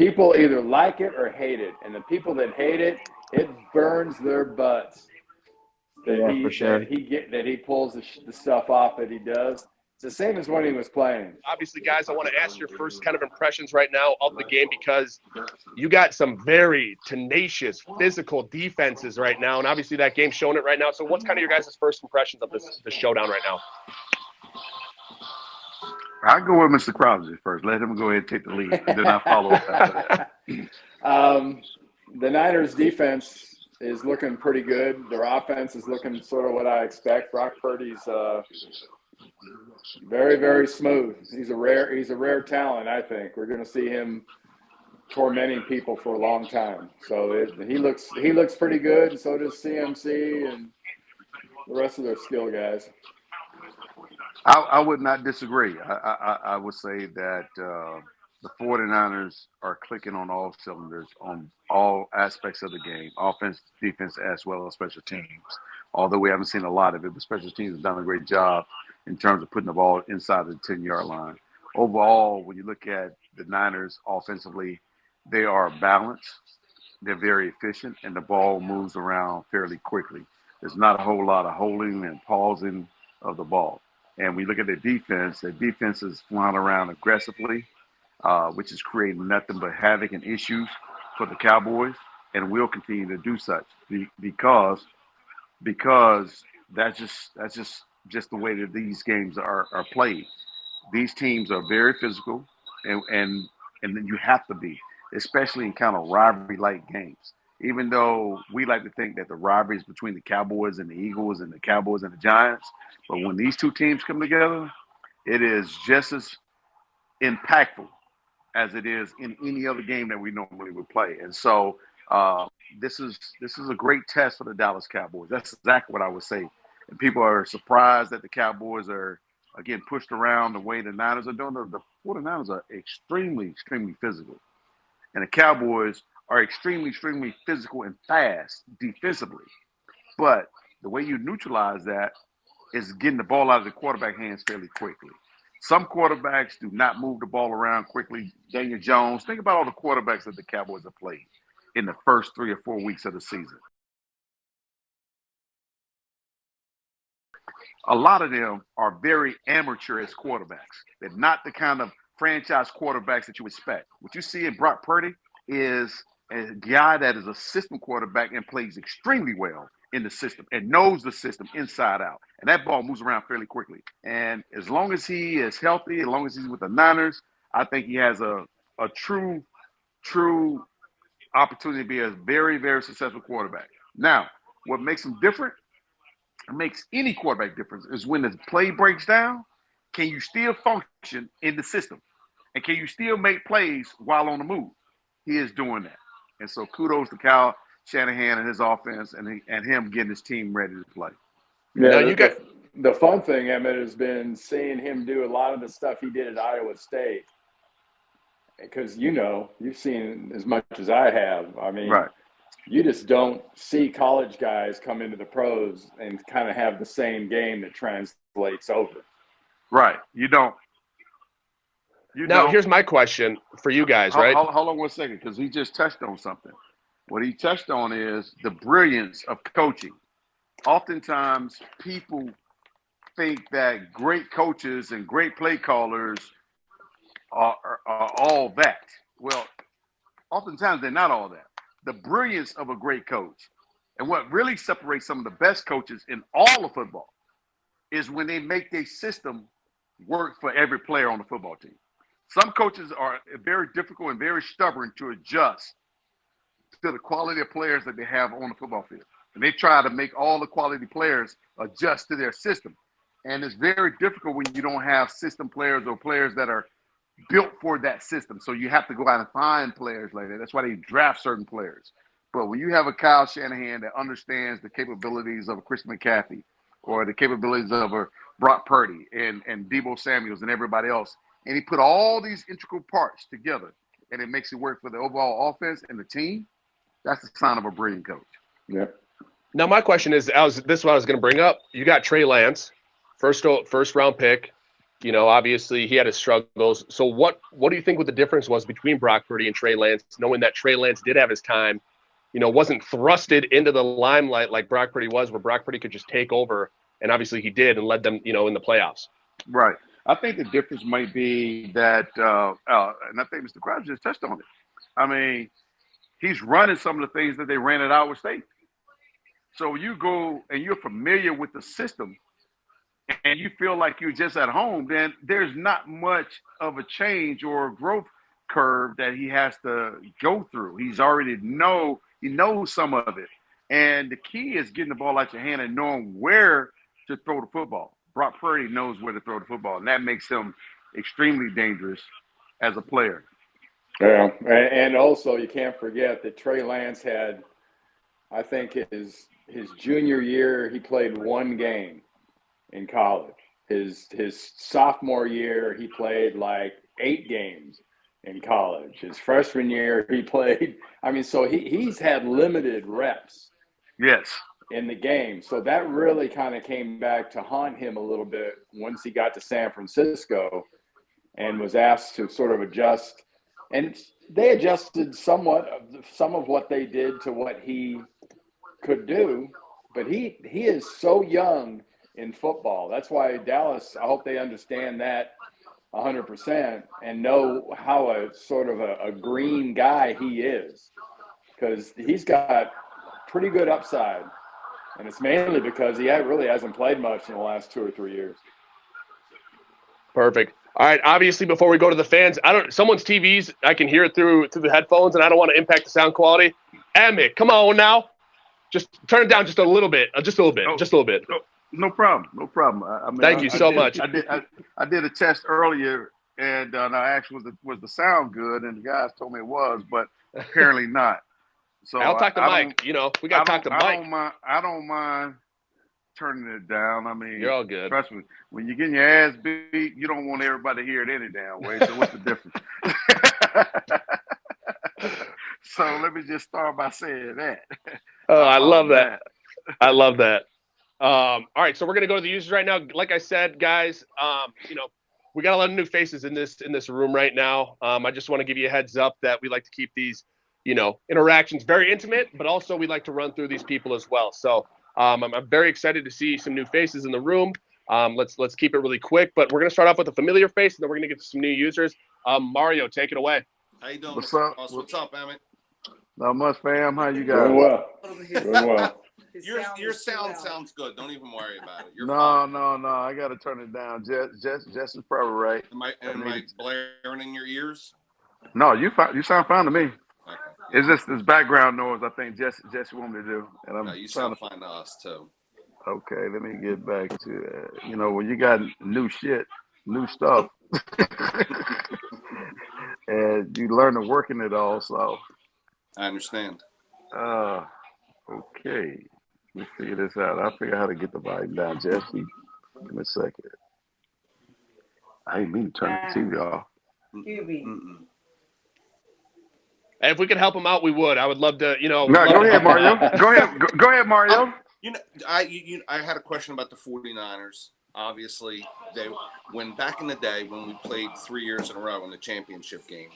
people either like it or hate it, and the people that hate it, it burns their butts that he pulls the stuff off that he does. It's the same as when he was playing. Obviously, guys, I want to ask your first kind of impressions right now of the game, because you got some very tenacious, physical defenses right now, and obviously that game's showing it right now. So what's kind of your guys' first impressions of this showdown right now? I'll go with Mr. Crosby first. Let him go ahead and take the lead, and then I'll follow up after that. The Niners' defense is looking pretty good. Their offense is looking sort of what I expect. Brock Purdy's very, very smooth. He's a rare talent, I think. We're going to see him tormenting people for a long time. So he looks pretty good, and so does CMC and the rest of their skill guys. I would not disagree. I would say that the 49ers are clicking on all cylinders on all aspects of the game, offense, defense, as well as special teams. Although we haven't seen a lot of it, but special teams have done a great job in terms of putting the ball inside the 10-yard line. Overall, when you look at the Niners offensively, they are balanced, they're very efficient, and the ball moves around fairly quickly. There's not a whole lot of holding and pausing of the ball. And we look at their defense is flying around aggressively, which is creating nothing but havoc and issues for the Cowboys, and will continue to do such because that's just the way that these games are played. These teams are very physical, and then you have to be, especially in kind of rivalry-like games. Even though we like to think that the rivalry is between the Cowboys and the Eagles and the Cowboys and the Giants, but when these two teams come together, it is just as impactful as it is in any other game that we normally would play. And so this is a great test for the Dallas Cowboys. That's exactly what I would say. And people are surprised that the Cowboys are getting pushed around the way the Niners are doing. The 49ers are extremely, extremely physical. And the Cowboys are extremely, extremely physical and fast defensively. But the way you neutralize that is getting the ball out of the quarterback hands fairly quickly. Some quarterbacks do not move the ball around quickly. Daniel Jones, think about all the quarterbacks that the Cowboys have played in the first 3 or 4 weeks of the season. A lot of them are very amateur as quarterbacks. They're not the kind of franchise quarterbacks that you expect. What you see in Brock Purdy is a guy that is a system quarterback and plays extremely well in the system and knows the system inside out. And that ball moves around fairly quickly. And as long as he is healthy, as long as he's with the Niners, I think he has a true opportunity to be a very, very successful quarterback. Now, what makes him different, makes any quarterback difference, is when the play breaks down, can you still function in the system? And can you still make plays while on the move? He is doing that. And so kudos to Kyle Shanahan and his offense and him getting his team ready to play. Yeah, the fun thing, Emmitt, has been seeing him do a lot of the stuff he did at Iowa State. Because, you've seen as much as I have. I mean, right. You just don't see college guys come into the pros and kind of have the same game that translates over. Right. You don't. Here's my question for you guys, right? Hold on 1 second, because he just touched on something. What he touched on is the brilliance of coaching. Oftentimes, people think that great coaches and great play callers are all that. Well, oftentimes they're not all that. The brilliance of a great coach, and what really separates some of the best coaches in all of football, is when they make their system work for every player on the football team. Some coaches are very difficult and very stubborn to adjust to the quality of players that they have on the football field. And they try to make all the quality players adjust to their system. And it's very difficult when you don't have system players or players that are built for that system. So you have to go out and find players like that. That's why they draft certain players. But when you have a Kyle Shanahan that understands the capabilities of a Chris McCaffrey or the capabilities of a Brock Purdy and Deebo Samuels and everybody else, and he put all these integral parts together and it makes it work for the overall offense and the team, that's the sign of a brilliant coach. Yeah. Now, my question is, this is what I was going to bring up. You got Trey Lance, first round pick. Obviously he had his struggles. So what do you think what the difference was between Brock Purdy and Trey Lance, knowing that Trey Lance did have his time, wasn't thrusted into the limelight like Brock Purdy was, where Brock Purdy could just take over, and obviously he did and led them, in the playoffs. Right. I think the difference might be that, and I think Mr. Krabs just touched on it. I mean, he's running some of the things that they ran at Iowa State. So you go and you're familiar with the system and you feel like you're just at home, then there's not much of a change or growth curve that he has to go through. He knows some of it. And the key is getting the ball out your hand and knowing where to throw the football. Brock Purdy knows where to throw the football, and that makes him extremely dangerous as a player. Yeah, and also you can't forget that Trey Lance had, I think his junior year, he played one game in college. His sophomore year, he played like 8 games in college. His freshman year, he played. So he's had limited reps. Yes. In the game. So that really kind of came back to haunt him a little bit once he got to San Francisco and was asked to sort of adjust. And they adjusted somewhat of some of what they did to what he could do. But he is so young in football. That's why Dallas, I hope they understand that 100% and know how a sort of a green guy he is. Because he's got pretty good upside. And it's mainly because he really hasn't played much in the last 2 or 3 years. Perfect. All right. Obviously, before we go to the fans, someone's TVs, I can hear it through the headphones, and I don't want to impact the sound quality. Emmitt, come on now. Just turn it down just a little bit. Just a little bit. No problem. Thank you so much. I did a test earlier, and I asked was the sound good, and the guys told me it was, but apparently not. So I'll talk to Mike. We got to talk to Mike. I don't mind turning it down. You're all good. Trust me, when you're getting your ass beat, you don't want everybody to hear it any damn way. So what's the difference? So let me just start by saying that. Oh, I love that. I love that. All right, so we're gonna go to the users right now. Like I said, guys, we got a lot of new faces in this room right now. I just want to give you a heads up that we like to keep these interactions very intimate, but also we like to run through these people as well. So I'm very excited to see some new faces in the room. Let's keep it really quick, but we're gonna start off with a familiar face, and then we're gonna get to some new users. Mario, take it away. How you doing? What's up? What's up, Emmitt? Not much, fam. How you guys? Doing well. Doing well. Your sound sounds good. Don't even worry about it. You're No. I got to turn it down. Jess is probably right. Am I blaring in your ears? No, you sound fine to me. Okay. It's just this background noise I think Jesse wanted me to do. And I'm you sound fine to us, too. Okay, let me get back to when you got new shit, new stuff, and you learn to work in it all. So I understand. Okay. Let's figure this out. I'll figure out how to get the volume down, Jesse. Give me a second. I didn't mean to turn the TV off. If we could help him out, we would. I would love to, No, go ahead, Mario. Go ahead, Mario. I had a question about the 49ers. Obviously, back in the day when we played 3 years in a row in the championship game,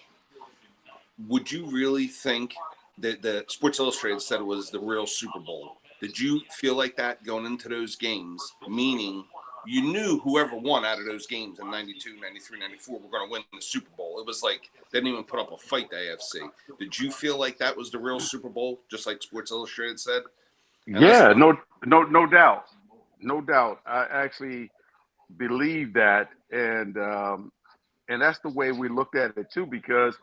would you really think that the Sports Illustrated said it was the real Super Bowl? Did you feel like that going into those games, meaning you knew whoever won out of those games in 92, 93, 94 were going to win the Super Bowl? It was like they didn't even put up a fight, the AFC. Did you feel like that was the real Super Bowl, just like Sports Illustrated said? Yeah, no doubt. No doubt. I actually believe that, and that's the way we looked at it too, because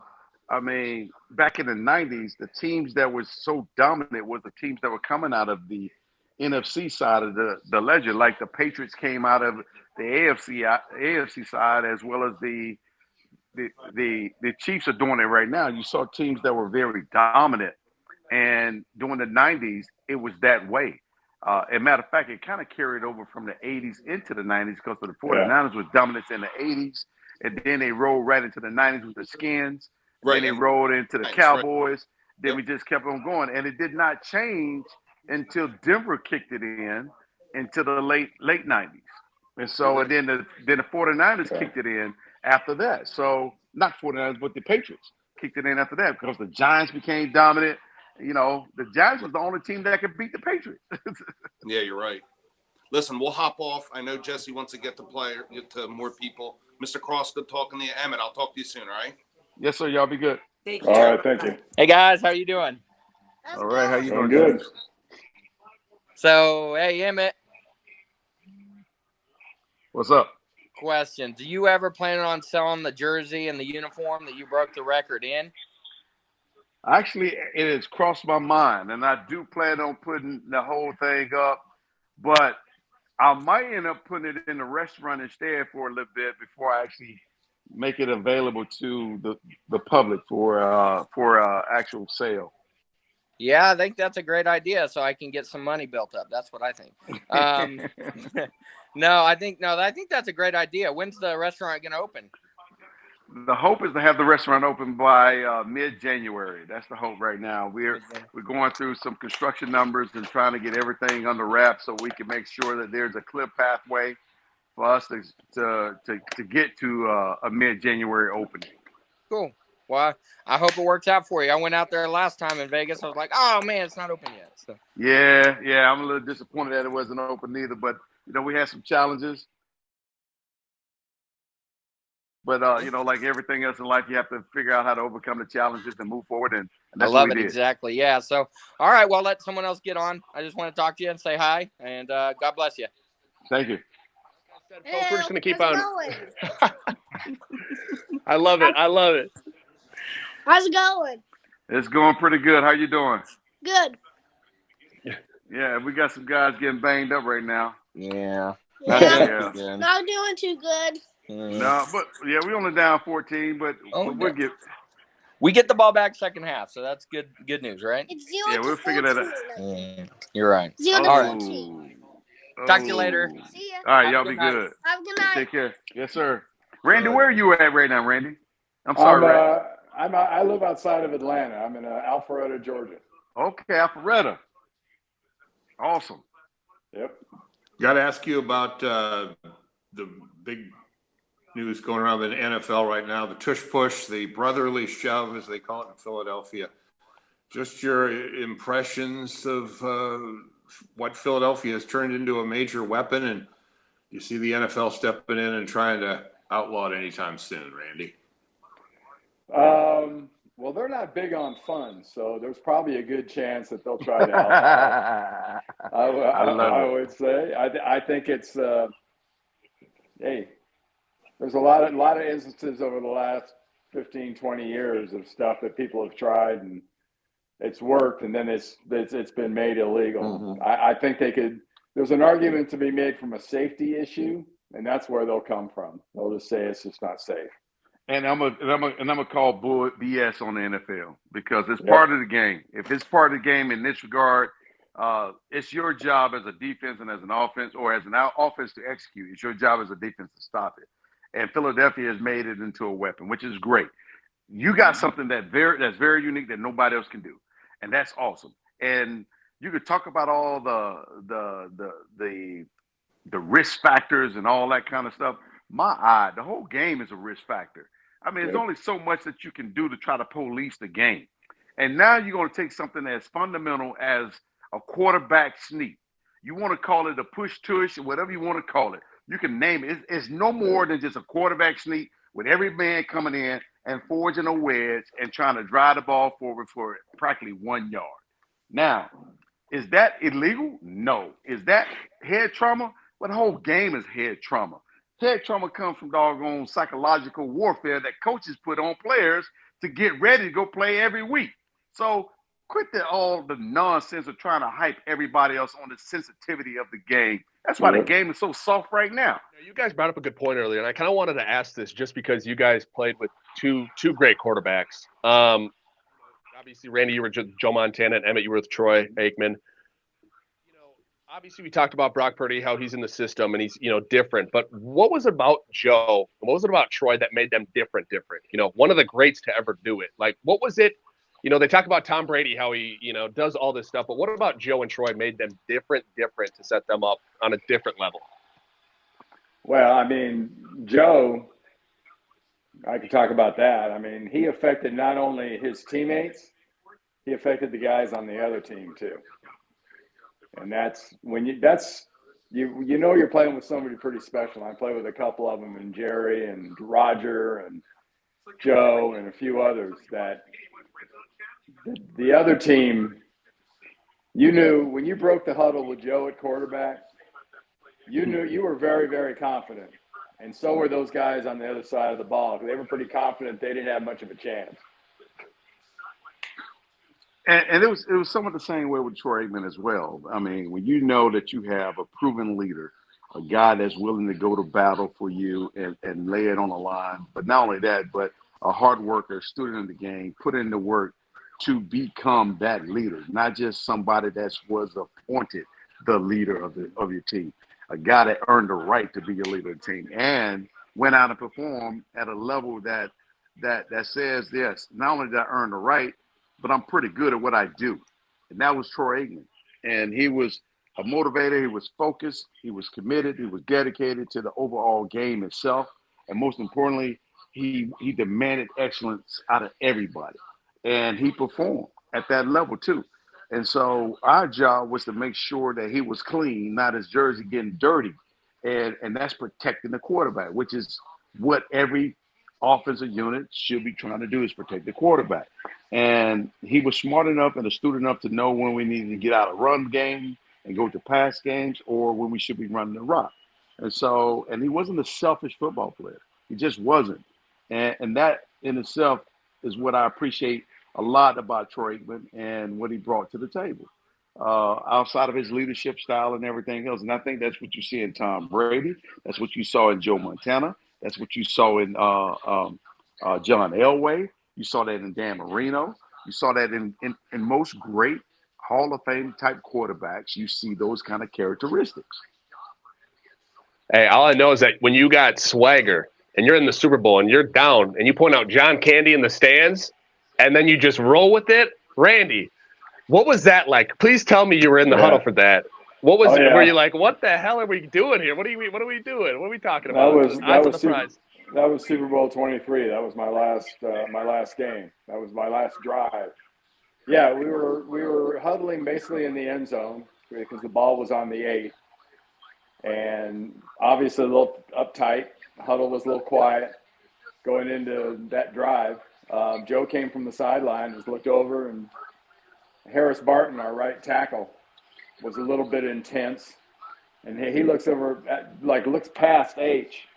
back in the 90s, the teams that were so dominant was the teams that were coming out of the NFC side of the ledger. Like the Patriots came out of the AFC side, as well as the Chiefs are doing it right now. You saw teams that were very dominant, and during the 90s, it was that way. As a matter of fact, it kind of carried over from the 80s into the 90s because the 49ers was dominant in the 80s, and then they rolled right into the 90s with the Skins. Right. Then they rolled into the Cowboys. Right. Then we just kept on going. And it did not change until Denver kicked it in into the late 90s. And so, and then the 49ers kicked it in after that. So, not 49ers, but the Patriots kicked it in after that because the Giants became dominant. You know, the Giants was the only team that could beat the Patriots. Yeah, you're right. Listen, we'll hop off. I know Jesse wants to get to more people. Mr. Cross, good talking to you. Emmitt, I'll talk to you soon, all right? Yes, sir. Y'all be good. All right, thank you. Hey guys, how you doing? All right, how you doing? Good. So, hey Emmitt, What's up? question. Do you ever plan on selling the jersey and the uniform that you broke the record in? Actually, it has crossed my mind, and I do plan on putting the whole thing up, but I might end up putting it in the restaurant instead for a little bit before I actually make it available to the public for actual sale. Yeah, I think that's a great idea, so I can get some money built up. That's what I think. No, I think that's a great idea. When's the restaurant going to open? The hope is to have the restaurant open by mid-January. That's the hope right now. We're going through some construction numbers and trying to get everything under wraps so we can make sure that there's a clear pathway for us to get to a mid-January opening. Cool. Well, I hope it works out for you. I went out there last time in Vegas. I was like, oh, man, it's not open yet. So. Yeah, I'm a little disappointed that it wasn't open either, but, you know, we had some challenges. But, you know, like everything else in life, you have to figure out how to overcome the challenges and move forward. And that's I love what we it. did. Exactly. Yeah. So, all right. Well, let someone else get on. I just want to talk to you and say hi. And God bless you. Thank you. Folks, we're just going to keep on. I love it. How's it going? It's going pretty good. How you doing? Good. Yeah, we got some guys getting banged up right now. Yeah. Yeah. Not doing too good. No, but yeah, we only down 14, but we'll get. We get the ball back second half, so that's good news, right? It's 0 Yeah, to we'll 14. figure that out. Yeah, you're right. 0 to All right. 14. Talk to you later. See ya. All right, Have y'all a be good night. good. Have a good night. Take care. Yes, sir. Randy, where are you at right now, Randy? I'm sorry, Randy. I live outside of Atlanta. I'm in Alpharetta, Georgia. Okay, Alpharetta. Awesome. Yep. Got to ask you about the big news going around the NFL right now, the tush push, the brotherly shove, as they call it in Philadelphia. Just your impressions of what Philadelphia has turned into a major weapon, and you see the NFL stepping in and trying to outlaw it anytime soon, Randy? Well, they're not big on fun, so there's probably a good chance that they'll try to outlaw it. I would say. I think it's hey, there's a lot of instances over the last 15, 20 years of stuff that people have tried and it's worked, and then it's been made illegal. Mm-hmm. I think they could. There's an argument to be made from a safety issue, and that's where they'll come from. They'll just say it's just not safe. And I'm gonna call bull BS on the NFL because it's part of the game. If it's part of the game in this regard, it's your job as a defense and as an offense, or as an offense to execute. It's your job as a defense to stop it. And Philadelphia has made it into a weapon, which is great. You got something that's very unique that nobody else can do, and that's awesome. And you could talk about all the risk factors and all that kind of stuff. The whole game is a risk factor. I mean, there's only so much that you can do to try to police the game. And now you're going to take something as fundamental as a quarterback sneak. You want to call it a push-tush or whatever you want to call it. You can name it. It's no more than just a quarterback sneak with every man coming in and forging a wedge and trying to drive the ball forward for practically 1 yard. Now, is that illegal? No. Is that head trauma? Well, the whole game is head trauma. Head trauma comes from doggone psychological warfare that coaches put on players to get ready to go play every week. So quit all the nonsense of trying to hype everybody else on the sensitivity of the game. That's why the game is so soft right now. You guys brought up a good point earlier, and I kind of wanted to ask this just because you guys played with two great quarterbacks. Obviously, Randy, you were Joe Montana, and Emmitt, you were with Troy Aikman. Obviously, we talked about Brock Purdy, how he's in the system and he's, different. But what was it about Joe? What was it about Troy that made them different? One of the greats to ever do it. Like, what was it? They talk about Tom Brady, how he, does all this stuff. But what about Joe and Troy made them different to set them up on a different level? Well, I mean, Joe, I could talk about that. I mean, he affected not only his teammates, he affected the guys on the other team too. And that's when you know you're playing with somebody pretty special. I play with a couple of them, and Jerry and Roger and Joe and a few others that the other team, you knew when you broke the huddle with Joe at quarterback, you knew you were very, very confident. And so were those guys on the other side of the ball. They were pretty confident they didn't have much of a chance. And it was somewhat the same way with Troy Aikman as well. I mean, when you know that you have a proven leader, a guy that's willing to go to battle for you and lay it on the line, but not only that, but a hard worker, student of the game, put in the work to become that leader, not just somebody that was appointed the leader of your team, a guy that earned the right to be your leader of the team and went out and performed at a level that says, yes, not only did I earn the right, but I'm pretty good at what I do. And that was Troy Aikman. And he was a motivator. He was focused. He was committed. He was dedicated to the overall game itself. And most importantly, he demanded excellence out of everybody. And he performed at that level too. And so our job was to make sure that he was clean, not his jersey getting dirty. And that's protecting the quarterback, which is what every offensive unit should be trying to do, is protect the quarterback. And he was smart enough and astute enough to know when we needed to get out of run game and go to pass games, or when we should be running the rock. And he wasn't a selfish football player. He just wasn't. And that in itself is what I appreciate a lot about Troy Aikman and what he brought to the table, outside of his leadership style and everything else. And I think that's what you see in Tom Brady. That's what you saw in Joe Montana. That's what you saw in John Elway. You saw that in Dan Marino. You saw that in most great Hall of Fame type quarterbacks. You see those kind of characteristics. Hey, all I know is that when you got swagger and you're in the Super Bowl and you're down and you point out John Candy in the stands and then you just roll with it, Randy, what was that like? Please tell me you were in the huddle for that. What was it? Were you like, what the hell are we doing here? What are we doing? What are we talking about? That was Super Bowl XXIII. That was my last game. That was my last drive. Yeah, we were huddling basically in the end zone because the ball was on the 8, and obviously a little uptight. Huddle was a little quiet going into that drive. Joe came from the sideline, just looked over, and Harris Barton, our right tackle, was a little bit intense, and he looks over, looks past H,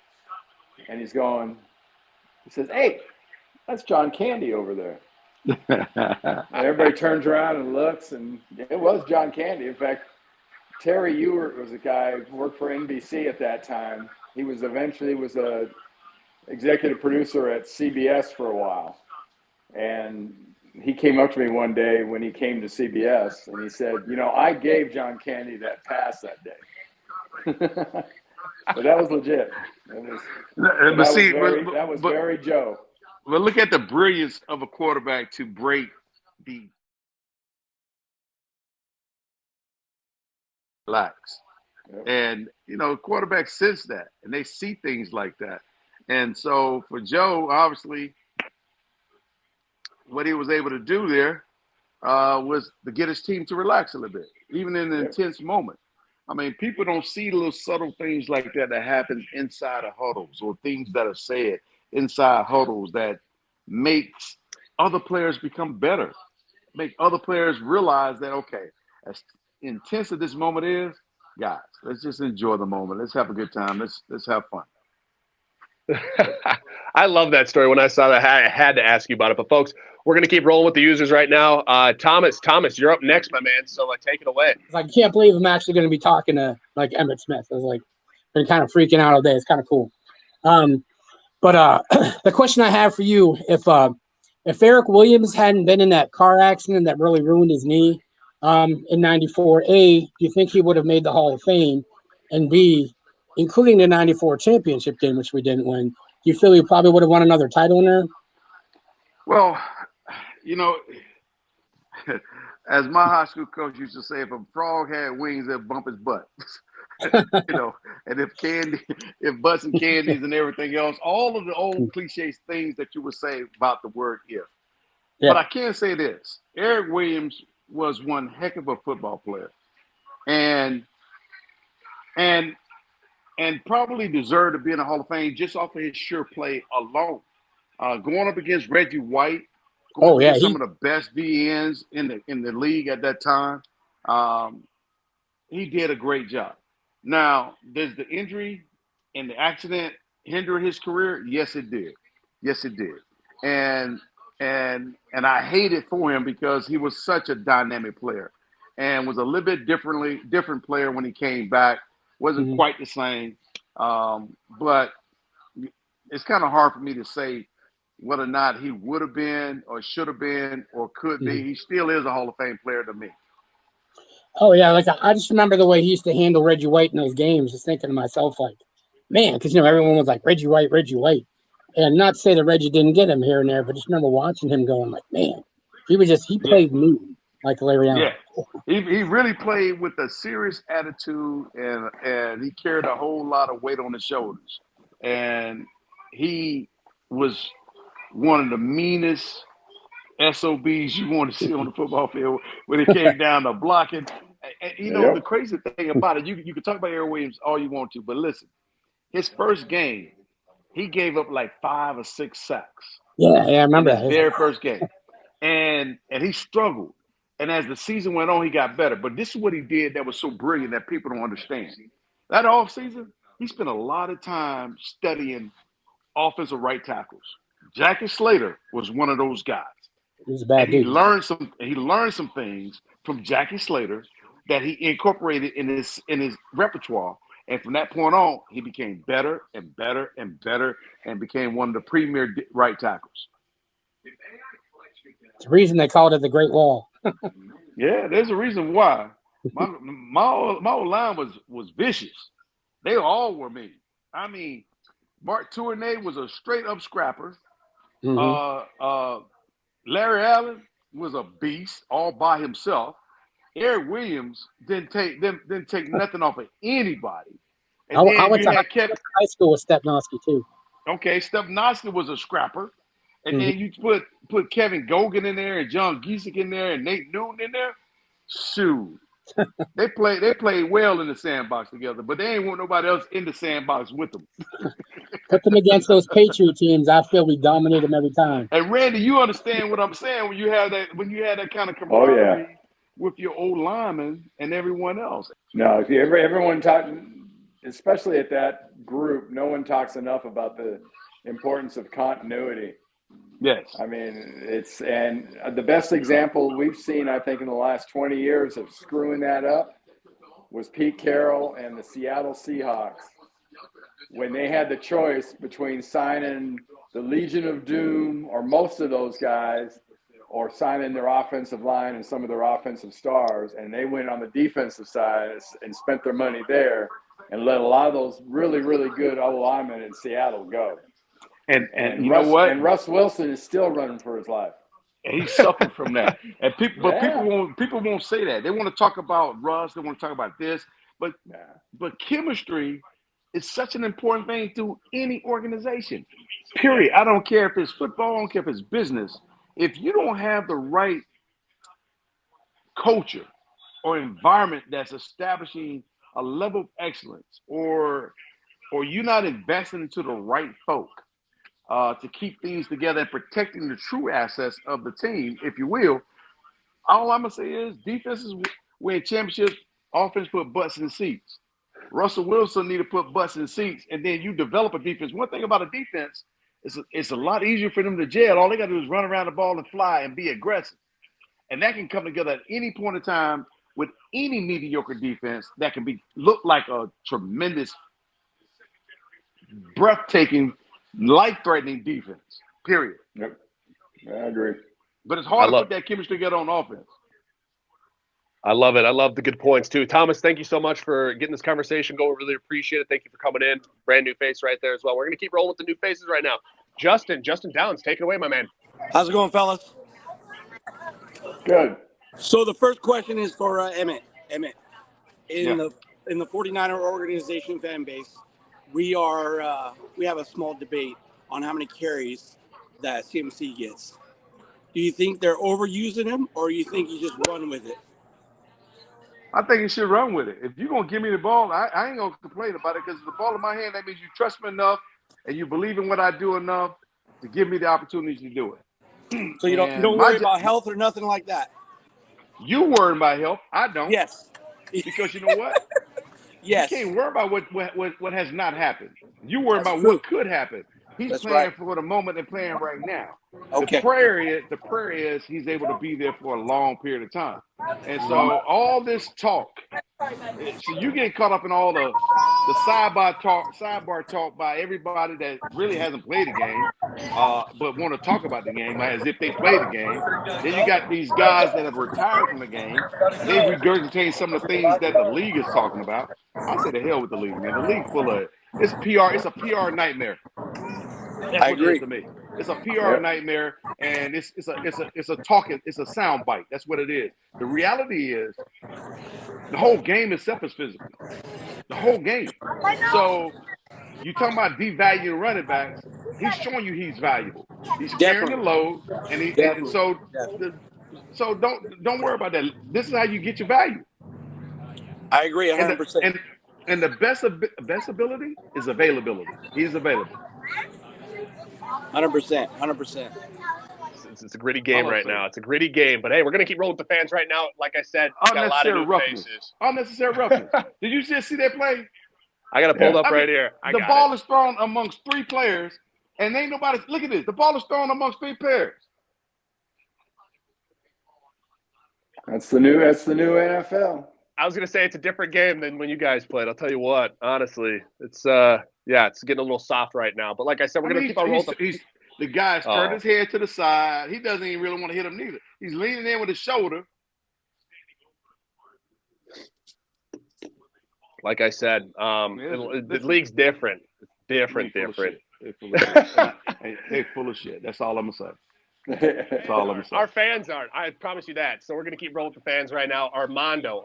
and he says, "Hey, that's John Candy over there." And everybody turns around and looks, and it was John Candy. In fact, Terry Ewert was a guy who worked for NBC at that time. He was a executive producer at CBS for a while, and he came up to me one day when he came to CBS, and he said, I gave John Candy that pass that day. But that was legit. That was very Joe. But look at the brilliance of a quarterback to break the relax. Yep. And, quarterbacks sense that, and they see things like that. And so for Joe, obviously, what he was able to do there was to get his team to relax a little bit, even in an intense moment. I mean, people don't see little subtle things like that happen inside of huddles, or things that are said inside huddles that makes other players become better, make other players realize that, okay, as intense as this moment is, guys, let's just enjoy the moment. Let's have a good time. Let's have fun. I love that story. When I saw that, I had to ask you about it. But folks, we're going to keep rolling with the users right now. Thomas, you're up next, my man. So take it away. I can't believe I'm actually going to be talking to Emmitt Smith. I was been kind of freaking out all day. It's kind of cool. But the question I have for you, if Eric Williams hadn't been in that car accident that really ruined his knee in '94, A, do you think he would have made the Hall of Fame? And B, including the '94 championship game, which we didn't win, do you feel he probably would have won another title in there? Well, as my high school coach used to say, if a frog had wings, it'd bump his butt. And if butts and candies and everything else, all of the old cliches things that you would say about the word if. Yeah. But I can say this: Eric Williams was one heck of a football player, and probably deserved to be in the Hall of Fame just off of his sure play alone. Going up against Reggie White, going up against some of the best DNs in the league at that time, he did a great job. Now, does the injury and the accident hinder his career? Yes, it did. Yes, it did. And I hate it for him because he was such a dynamic player and was a little bit different player when he came back. Wasn't quite the same. But it's kind of hard for me to say whether or not he would have been or should have been or could be. He still is a Hall of Fame player to me. Oh, yeah. Like, I just remember the way he used to handle Reggie White in those games, just thinking to myself, like, man, because, everyone was like, Reggie White. And not to say that Reggie didn't get him here and there, but just remember watching him going, like, man, he played mean, like Larry Allen. Yeah. He really played with a serious attitude, and he carried a whole lot of weight on his shoulders. And he was one of the meanest SOBs you want to see on the football field when it came down to blocking. And the crazy thing about it, you can talk about Eric Williams all you want to, but listen, his first game, he gave up like 5 or 6 sacks. Yeah, I remember that. His very first game. And he struggled. And as the season went on, he got better. But this is what he did that was so brilliant that people don't understand. That offseason, he spent a lot of time studying offensive right tackles. Jackie Slater was one of those guys. He's a bad dude. He learned some things from Jackie Slater that he incorporated in his repertoire. And from that point on, he became better and better and better and became one of the premier right tackles. It's the reason they called it the Great Wall. Yeah, there's a reason why. My old line was vicious. They all were mean. I mean, Mark Tournay was a straight up scrapper. Larry Allen was a beast all by himself. Eric Williams didn't take nothing off of anybody. And I went to high school with Stepnoski too. Okay, Stepnoski was a scrapper. And then you put Kevin Gogan in there and John Giesick in there and Nate Newton in there. Shoot. They played well in the sandbox together, but they ain't want nobody else in the sandbox with them. Put them against those Patriot teams. I feel we dominate them every time. And Randy, you understand what I'm saying when you have that kind of camaraderie with your old linemen and everyone else. No, everyone talking, especially at that group, no one talks enough about the importance of continuity. Yes. I mean, and the best example we've seen, I think, in the last 20 years of screwing that up was Pete Carroll and the Seattle Seahawks when they had the choice between signing the Legion of Doom or most of those guys or signing their offensive line and some of their offensive stars, and they went on the defensive side and spent their money there and let a lot of those really, really good O-linemen in Seattle go. And you know what? And Russ Wilson is still running for his life. And he suffered from that. And people won't say that. They want to talk about Russ. They want to talk about this. But chemistry is such an important thing to any organization. Period. I don't care if it's football. I don't care if it's business. If you don't have the right culture or environment that's establishing a level of excellence, or you're not investing into the right folk, to keep things together and protecting the true assets of the team, if you will, all I'm going to say is defenses win championships, offense put butts in seats. Russell Wilson need to put butts in seats, and then you develop a defense. One thing about a defense is it's a lot easier for them to jail. All they got to do is run around the ball and fly and be aggressive. And that can come together at any point in time with any mediocre defense that can look like a tremendous, breathtaking, life-threatening defense, period. Yep, I agree. But it's hard to put that chemistry together on offense. I love it. I love the good points, too. Thomas, thank you so much for getting this conversation going. Really appreciate it. Thank you for coming in. Brand new face right there as well. We're going to keep rolling with the new faces right now. Justin Downs, take it away, my man. How's it going, fellas? Good. So the first question is for Emmitt. Emmitt, in in the 49er organization fan base, we have a small debate on how many carries that CMC gets. Do you think they're overusing him, or you think you just run with it? I think you should run with it. If you're going to give me the ball, I ain't going to complain about it, because the ball in my hand, that means you trust me enough and you believe in what I do enough to give me the opportunity to do it. So you don't worry about health or nothing like that? You worry about health. I don't. Yes. Because you know what? Yes. You can't worry about what has not happened. You worry That's about true. what could happen. He's That's playing right. for the moment and playing right now. Okay. The prayer is he's able to be there for a long period of time. And so all this talk, so you get caught up in all the sidebar talk by everybody that really hasn't played the game, but want to talk about the game as if they played the game. Then you got these guys that have retired from the game. They regurgitate some of the things that the league is talking about. I say the hell with the league, man. The league full of it's PR. It's a PR nightmare. That's I what agree. it is to me. It's a PR nightmare, and it's a sound bite. That's what it is. The reality is, the whole game itself is physical. The whole game. So you talking about devaluing running backs? He's showing you he's valuable. He's carrying the load, and so don't worry about that. This is how you get your value. I agree 100%. And the best ability is availability. He's available. 100%. It's a gritty game right now. It's a gritty game. But, hey, we're going to keep rolling with the fans right now. Like I said, got a lot of new faces. Unnecessary roughness. Did you just see that play? I got it pulled up right here. The ball is thrown amongst three players, and ain't nobody – look at this. The ball is thrown amongst three players. That's the new NFL. I was going to say it's a different game than when you guys played. I'll tell you what, honestly. It's getting a little soft right now. But like I said, we're going to keep on rolling. The guy's turned his head to the side. He doesn't even really want to hit him neither. He's leaning in with his shoulder. Like I said, the league's different. It's different. They're full of shit. That's all I'm going to say. That's all I'm going to say. Our fans aren't. I promise you that. So we're going to keep rolling with the fans right now. Armando,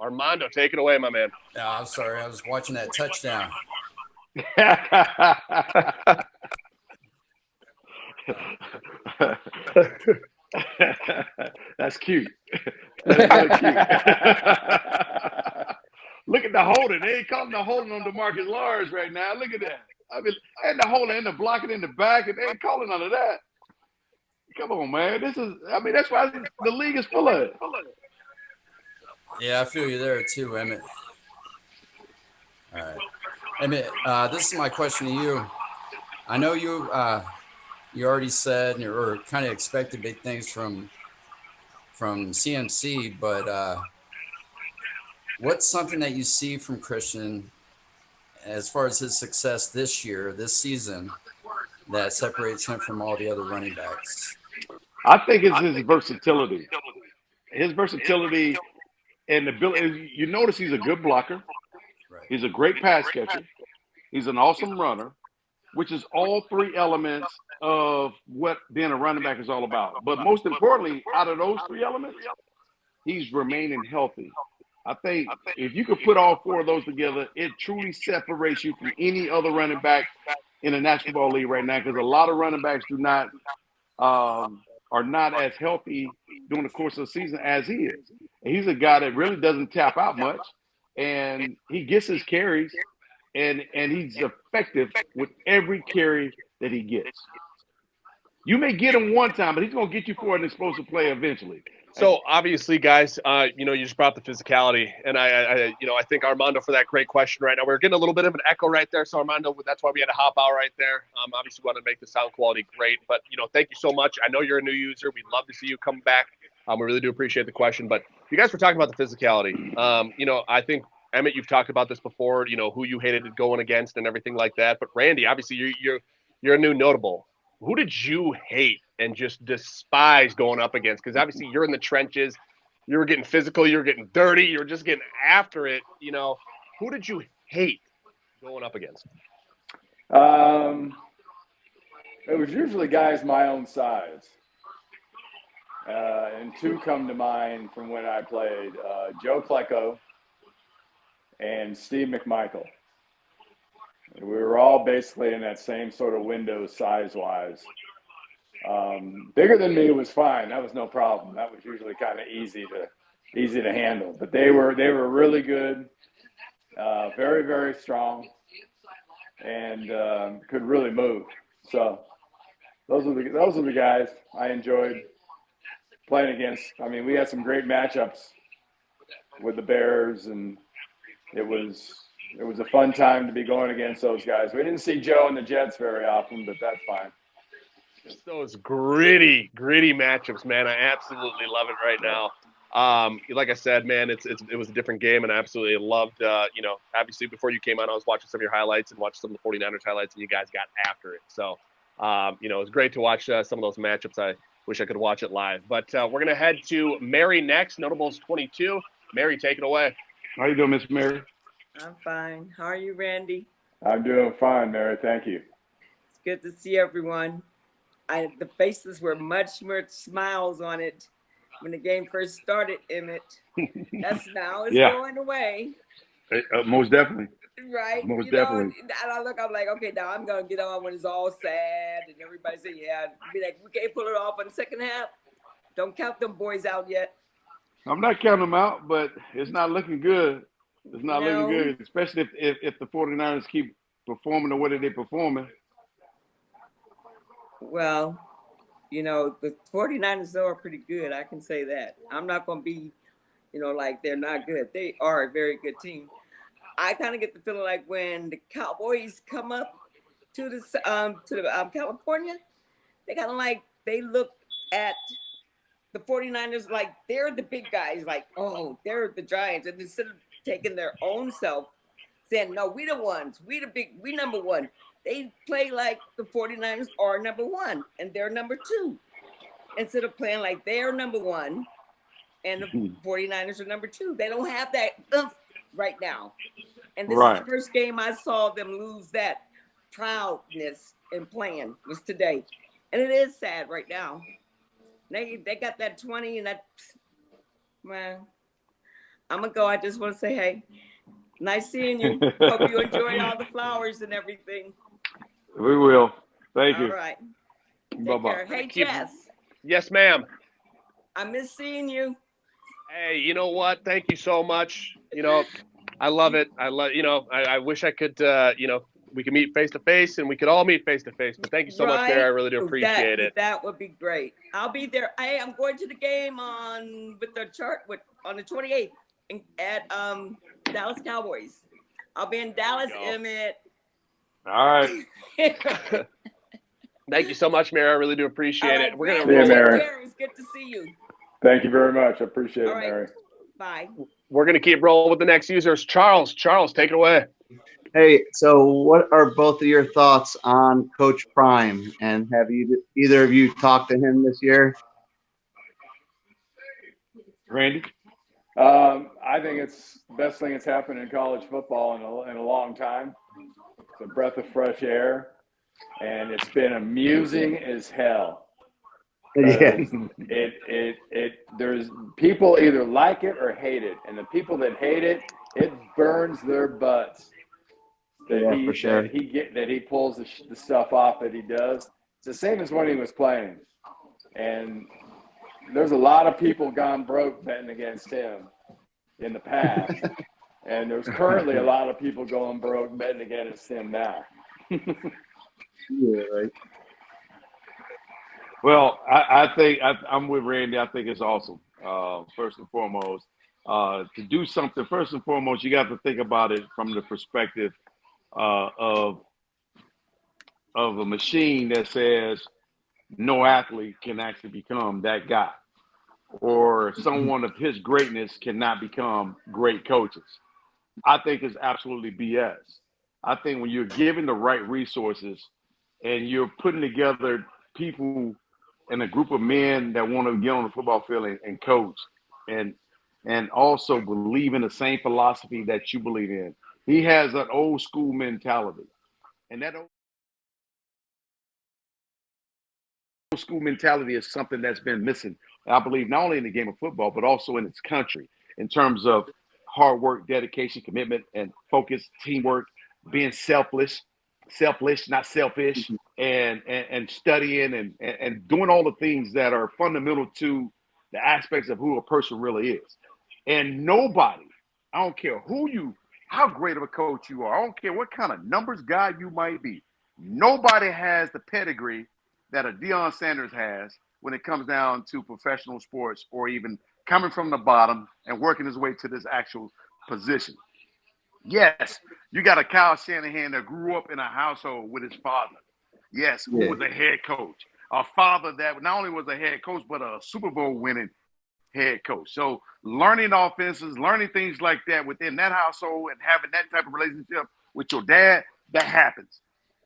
take it away, my man. I'm sorry. I was watching that touchdown. That's cute. That's really cute. Look at the holding. They ain't calling the holding on DeMarcus Lawrence right now. Look at that. I mean, and the holding and the blocking in the back, and they ain't calling none of that. Come on, man. That's why the league is full of it. Yeah, I feel you there too, Emmitt. All right. Emmitt, this is my question to you. I know you already said or kind of expected big things from CMC, but what's something that you see from Christian as far as his success this season, that separates him from all the other running backs? I think it's his versatility. His versatility and ability. You notice he's a good blocker. Right. He's a great pass catcher. He's an awesome runner, which is all three elements of what being a running back is all about. But most importantly, out of those three elements, he's remaining healthy. I think if you could put all four of those together, it truly separates you from any other running back in the National Football League right now, because a lot of running backs are not as healthy during the course of the season as he is. And he's a guy that really doesn't tap out much, and he gets his carries, and he's effective with every carry that he gets. You may get him one time, but he's going to get you for an explosive play eventually. So obviously, guys, you just brought the physicality, and I think Armando for that great question right now. We're getting a little bit of an echo right there, so Armando, that's why we had to hop out right there. Obviously, we want to make the sound quality great, but thank you so much. I know you're a new user. We'd love to see you come back. We really do appreciate the question, but you guys were talking about the physicality. I think Emmitt, you've talked about this before. Who you hated going against and everything like that. But Randy, obviously, you're a new notable. Who did you hate and just despise going up against? Because obviously you're in the trenches. You were getting physical. You were getting dirty. You were just getting after it. Who did you hate going up against? It was usually guys my own size. And two come to mind from when I played. Joe Klecko and Steve McMichael. We were all basically in that same sort of window size-wise. Bigger than me was fine. That was no problem. That was usually kind of easy to handle. But they were really good, very, very strong, and could really move. So those are the guys I enjoyed playing against. I mean, we had some great matchups with the Bears, and it was a fun time to be going against those guys. We didn't see Joe and the Jets very often, but that's fine. Those gritty matchups, man. I absolutely love it right now. Like I said, man, it was a different game, and I absolutely loved, obviously before you came on, I was watching some of your highlights and watched some of the 49ers highlights, and you guys got after it. So, it was great to watch some of those matchups. I wish I could watch it live. But we're going to head to Mary next, Notables 22. Mary, take it away. How you doing, Miss Mary? I'm fine. How are you, Randy? I'm doing fine, Mary. Thank you. It's good to see everyone. The faces were much more smiles on it when the game first started, Emmitt. That smile is going away. Most definitely. Right? Most definitely. And I'm like, okay, now I'm going to get on when it's all sad and everybody say, yeah. Be like, we can't pull it off in the second half. Don't count them boys out yet. I'm not counting them out, but it's not looking good. It's not looking good, especially if the 49ers keep performing the way that they're performing. Well, the 49ers are pretty good. I can say that. I'm not going to be, like they're not good. They are a very good team. I kind of get the feeling like when the Cowboys come up to California, they kind of like, they look at the 49ers like they're the big guys, like, oh, they're the Giants. And instead of taking their own self, saying, no, we the ones, we number one. They play like the 49ers are number one and they're number two. Instead of playing like they're number one and the 49ers are number two. They don't have that right now. And this is the first game I saw them lose that proudness in playing was today. And it is sad right now. They got that 20 and that, man, I'm going to go. I just want to say, hey, nice seeing you. Hope you enjoy all the flowers and everything. We will. Thank you. All right. Bye-bye. Hey, Jess. Yes, ma'am. I miss seeing you. Hey, you know what? Thank you so much. I love it. I wish I could, we could meet face to face and we could all meet face to face. But thank you so much, Mary. I really do appreciate it. That would be great. I'll be there. I'm going to the game on the 28th at Dallas Cowboys. I'll be in Dallas, Emmitt. All right. Thank you so much, Mary. I really do appreciate it. We're gonna see you, Mary. It was good to see you. Thank you very much. I appreciate it, Mary. Bye. We're gonna keep rolling with the next users. Charles, take it away. Hey, so what are both of your thoughts on Coach Prime? And have either of you talked to him this year? Randy? I think it's the best thing that's happened in college football in a long time. It's a breath of fresh air, and it's been amusing as hell. Yeah. There's people either like it or hate it, and the people that hate it, it burns their butts. For sure. That he pulls the stuff off that he does. It's the same as when he was playing, and there's a lot of people gone broke betting against him in the past, and there's currently a lot of people going broke betting against him now. Yeah, right. Well, I think I'm with Randy. I think it's awesome. First and foremost, to do something. First and foremost, you got to think about it from the perspective of a machine that says no athlete can actually become that guy, or someone of his greatness cannot become great coaches. I think it's absolutely BS. I think when you're given the right resources and you're putting together people and a group of men that want to get on the football field and coach and also believe in the same philosophy that you believe in. He has an old school mentality. And that old school mentality is something that's been missing, I believe, not only in the game of football, but also in its country, in terms of hard work, dedication, commitment, and focus, teamwork, being selfless, not selfish, and studying and doing all the things that are fundamental to the aspects of who a person really is. And nobody, I don't care how great of a coach you are, I don't care what kind of numbers guy you might be, nobody has the pedigree that a Deion Sanders has when it comes down to professional sports, or even coming from the bottom and working his way to this actual position. Yes, you got a Kyle Shanahan that grew up in a household with his father. Yes, who was a head coach. A father that not only was a head coach, but a Super Bowl winning head coach. So learning offenses, learning things like that within that household and having that type of relationship with your dad, that happens.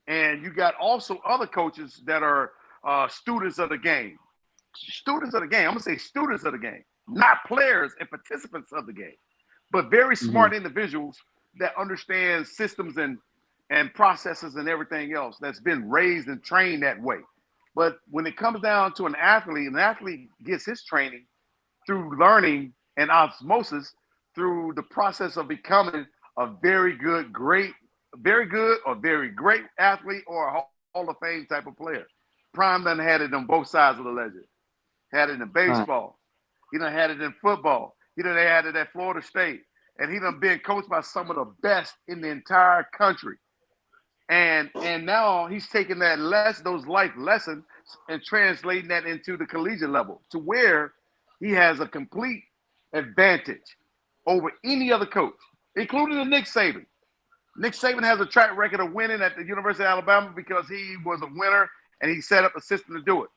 And you got also other coaches that are students of the game. Students of the game. I'm going to say students of the game, not players and participants of the game, but very smart individuals that understand systems and processes and everything else that's been raised and trained that way. But when it comes down to an athlete gets his training through learning and osmosis through the process of becoming a very good or very great athlete or a Hall of Fame type of player. Prime done had it on both sides of the ledger. Had it in baseball. He done had it in football. He done had it at Florida State. And he done been coached by some of the best in the entire country. And now he's taking those life lessons and translating that into the collegiate level to where he has a complete advantage over any other coach, including the Nick Saban. Nick Saban has a track record of winning at the University of Alabama because he was a winner and he set up a system to do it.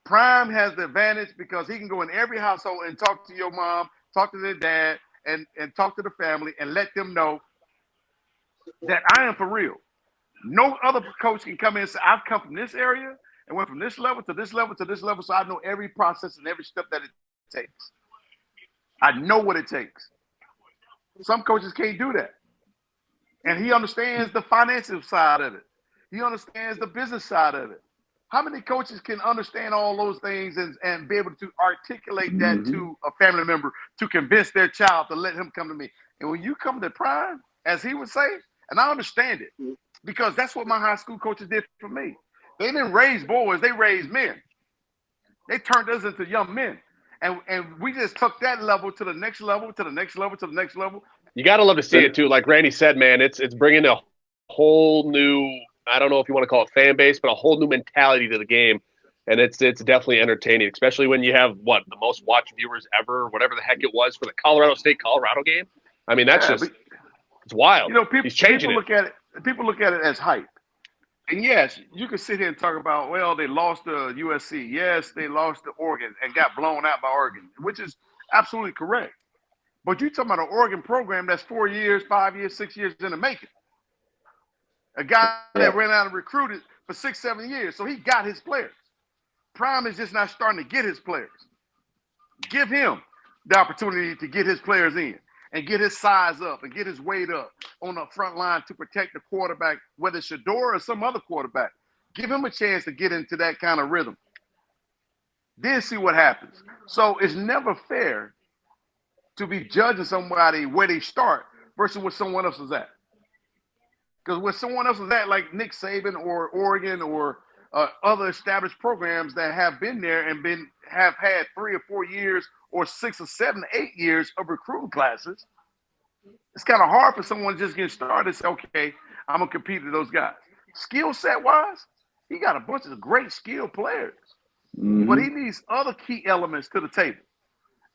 Prime has the advantage because he can go in every household and talk to your mom, talk to their dad, and talk to the family and let them know that I am for real. No other coach can come in and say, I've come from this area and went from this level to this level to this level, so I know every process and every step that it takes. I know what it takes. Some coaches can't do that. And he understands the financial side of it. He understands the business side of it. How many coaches can understand all those things and be able to articulate that to a family member to convince their child to let him come to me? And when you come to Prime, as he would say, and I understand it, because that's what my high school coaches did for me. They didn't raise boys, they raised men. They turned us into young men. And we just took that level to the next level, to the next level, to the next level. You got to love to see it, too. Like Randy said, man, it's bringing a whole new, I don't know if you want to call it fan base, but a whole new mentality to the game. And it's definitely entertaining, especially when you have, the most watched viewers ever, whatever the heck it was for the Colorado State-Colorado game. I mean, that's it's wild. He's changing it. People look at it as hype. And yes, you can sit here and talk about, they lost to USC. Yes, they lost to Oregon and got blown out by Oregon, which is absolutely correct. But you're talking about an Oregon program that's 4 years, 5 years, 6 years in the making. A guy that ran out and recruited for 6, 7 years. So he got his players. Prime is just not starting to get his players. Give him the opportunity to get his players in and get his size up and get his weight up on the front line to protect the quarterback, whether it's Shador or some other quarterback. Give him a chance to get into that kind of rhythm. Then see what happens. So it's never fair to be judging somebody where they start versus where someone else is at. Because where someone else is at, like Nick Saban or Oregon or other established programs that have been there and have had 3 or 4 years or 6 or 7, 8 years of recruiting classes, it's kind of hard for someone to just get started and say, okay, I'm going to compete with those guys. Skill set wise, he got a bunch of great skilled players, but he needs other key elements to the table.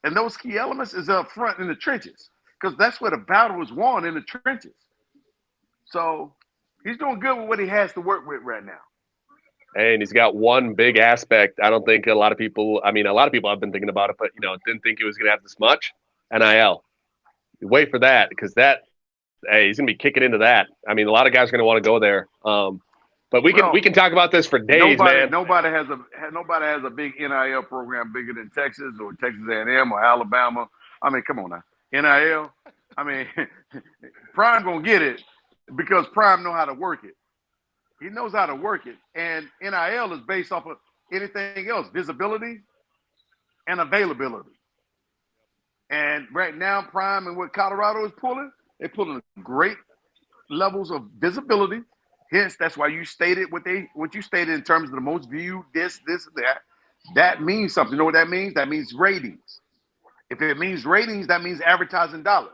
And those key elements is up front in the trenches, because that's where the battle is won, in the trenches. So he's doing good with what he has to work with right now. And he's got one big aspect. I don't think a lot of people have been thinking about it, but, didn't think he was going to have this much. NIL. You wait for that, because he's going to be kicking into that. I mean, a lot of guys are going to want to go there. But we can talk about this for days, man. Nobody has a big NIL program bigger than Texas or Texas A&M or Alabama. I mean, come on now. NIL. I mean, Prime going to get it because Prime know how to work it. He knows how to work it. And NIL is based off of anything else, visibility and availability. And right now, Prime and what Colorado is pulling, they're pulling great levels of visibility. Hence, that's why you stated what you stated in terms of the most viewed, this, that. That means something. You know what that means? That means ratings. If it means ratings, that means advertising dollars.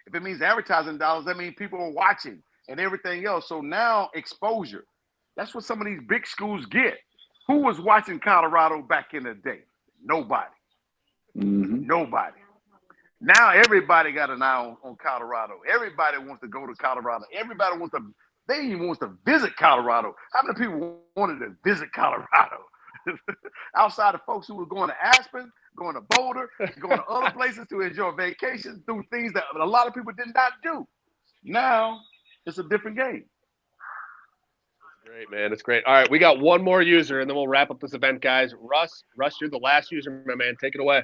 If it means advertising dollars, that means people are watching and everything else. So now exposure. That's what some of these big schools get. Who was watching Colorado back in the day? Nobody. Mm-hmm. Nobody. Now everybody got an eye on Colorado. Everybody wants to go to Colorado. They even wants to visit Colorado. How many people wanted to visit Colorado? Outside of folks who were going to Aspen, going to Boulder, going to other places to enjoy vacations, do things that a lot of people did not do. Now it's a different game. Great, man. It's great. All right, we got one more user, and then we'll wrap up this event, guys. Russ, you're the last user, my man. Take it away.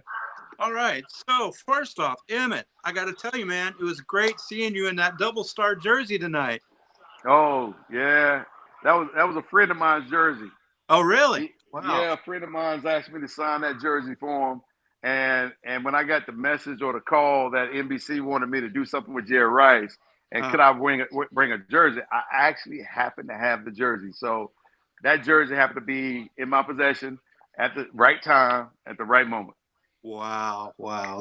All right. So first off, Emmitt, I got to tell you, man, it was great seeing you in that double star jersey tonight. Oh yeah, that was a friend of mine's jersey. Oh really? Wow. Yeah, a friend of mine's asked me to sign that jersey for him, and when I got the message or the call that NBC wanted me to do something with Jerry Rice, and could I bring a jersey, I actually happened to have the jersey, so that jersey happened to be in my possession at the right time at the right moment. Wow,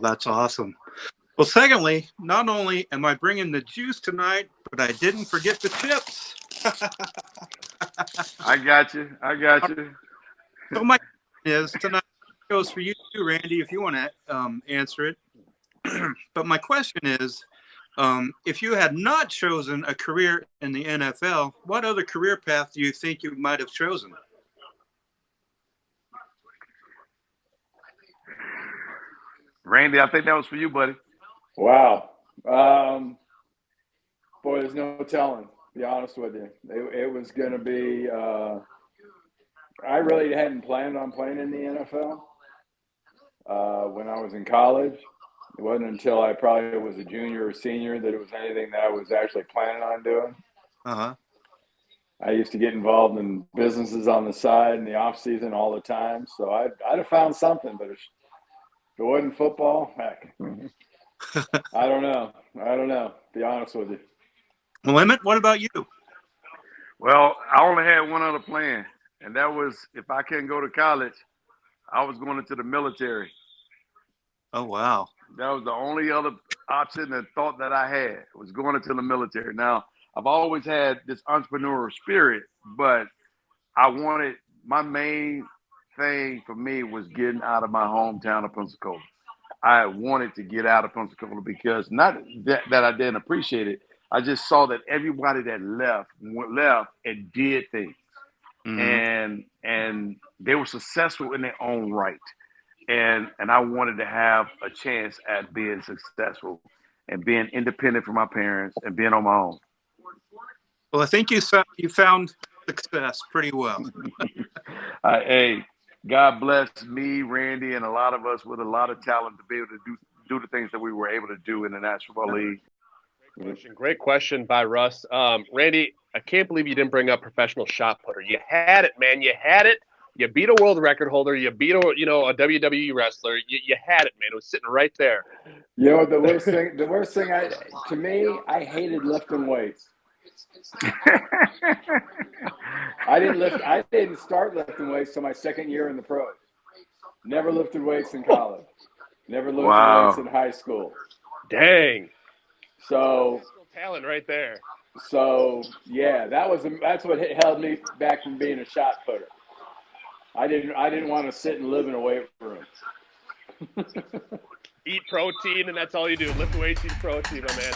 that's awesome. Well, secondly, not only am I bringing the juice tonight, but I didn't forget the chips. I got you. So my question is, tonight goes for you too, Randy, if you want to answer it. But my question is, if you had not chosen a career in the NFL, what other career path do you think you might have chosen? Randy, I think that was for you, buddy. Wow. Boy, there's no telling, to be honest with you. It was going to be I really hadn't planned on playing in the NFL when I was in college. It wasn't until I probably was a junior or senior that it was anything that I was actually planning on doing. Uh-huh. I used to get involved in businesses on the side in the off season all the time. So I'd have found something, but if it wasn't football, heck. I don't know. To be honest with you. Well, Emmitt, what about you? Well, I only had one other plan, and that was if I couldn't go to college, I was going into the military. Oh, wow. That was the only other option and thought that I had, was going into the military. Now, I've always had this entrepreneurial spirit, but my main thing for me was getting out of my hometown of Pensacola. I wanted to get out of Pensacola because not that I didn't appreciate it. I just saw that everybody that left and did things, and they were successful in their own right, and I wanted to have a chance at being successful and being independent from my parents and being on my own. Well, I think you found success pretty well. Hey, God bless me, Randy, and a lot of us with a lot of talent to be able to do the things that we were able to do in the National League. Great question by Russ. Randy, I can't believe you didn't bring up professional shot putter. You had it, man. You had it. You beat a world record holder. You beat a WWE wrestler. You had it, man. It was sitting right there. You know, the worst thing I hated lifting weights. I didn't start lifting weights till my second year in the pros. Never lifted weights in college. Never lifted weights in high school. Dang. So talent right there. So yeah, that's what held me back from being a shot putter. I didn't want to sit and live in a weight room. Eat protein, and that's all you do. Lift weights, eat protein, my man.